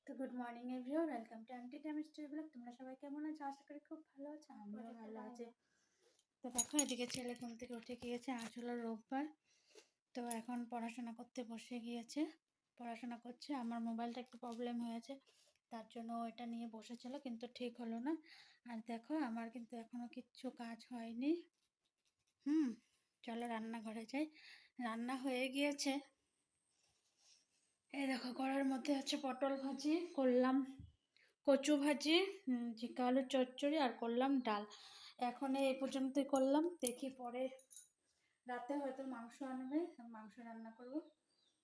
তো good morning everyone, welcome to MT time story blog. তোমরা সবাই কেমন আছো? আশা করি খুব ভালো আছো, আমিও ভালো আছি। তো দেখো, এদিকে ছেলে ঘুম থেকে উঠে গিয়েছে, আজ হলো রোববার। তো এখন পড়াশোনা করতে বসে গিয়েছে, পড়াশোনা করছে। আমার মোবাইলটা একটু প্রবলেম হয়েছে, তার জন্য এটা নিয়ে বসেছিল, কিন্তু ঠিক হলো না। আর দেখো, আমার কিন্তু এখনো কিচ্ছু কাজ হয়নি। চলো রান্নাঘরে যাই। রান্না হয়ে গিয়েছে। এই দেখো, কড়ার মধ্যে হচ্ছে পটল ভাজি করলাম, কচু ভাজি, ঝিঙ্গা আলুর চচ্চড়ি, আর করলাম ডাল। এখন এই পর্যন্তই করলাম, দেখি পরে রাতে হয়তো মাংস আনবে, মাংস রান্না করব।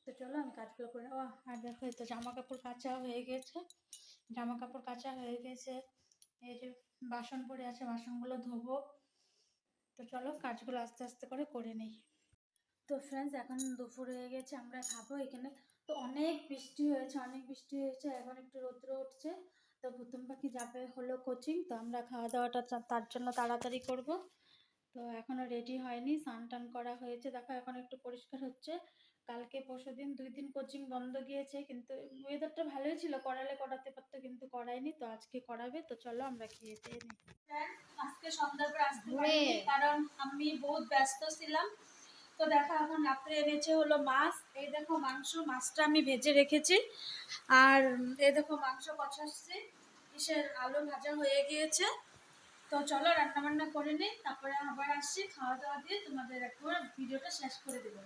তো চলো আমি কাজগুলো করে নেবো। আর দেখো, এই তো জামা কাপড় কাচা হয়ে গেছে, জামা কাপড় কাচা হয়ে গেছে। এই যে বাসন পড়ে আছে, বাসনগুলো ধোবো। তো চলো কাজগুলো আস্তে আস্তে করে নিই। তো ফ্রেন্ডস, এখন দুপুর হয়ে গেছে, আমরা খাবো এখানে। তো অনেক বৃষ্টি হয়েছে, অনেক বৃষ্টি হয়েছে, এখন একটু রৌদ্র উঠছে। তো পুতুম পাখি যাবে হলো কোচিং, তো আমরা খাওয়া দাওয়াটা তার জন্য তাড়াতাড়ি করব। তো এখনও রেডি হয়নি, স্নান টান করা হয়েছে, দেখো এখন একটু পরিষ্কার হচ্ছে। কালকে পরশুদিন 2 দিন কোচিং বন্ধ গিয়েছে, কিন্তু ওয়েদারটা ভালোই ছিল, করাতে পারতো, কিন্তু করায়নি। তো আজকে করাবে। তো চলো আমরা খেয়ে দিয়ে নিই। আজকে সন্ধ্যার পর আসতে পারিনি, কারণ আমি বহুত ব্যস্ত ছিলাম। তো দেখো, এখন রাত্রে এনেছে হলো মাছ। এই দেখো মাছটা আমি ভেজে রেখেছি। আর এই দেখো মাংস কষাচ্ছি, কিসের আলু ভাজা হয়ে গিয়েছে। তো চলো রান্না বান্না করে নিই, তারপরে আবার আসছি, খাওয়া দাওয়া দিয়ে তোমাদের একবার ভিডিওটা শেষ করে দেবো।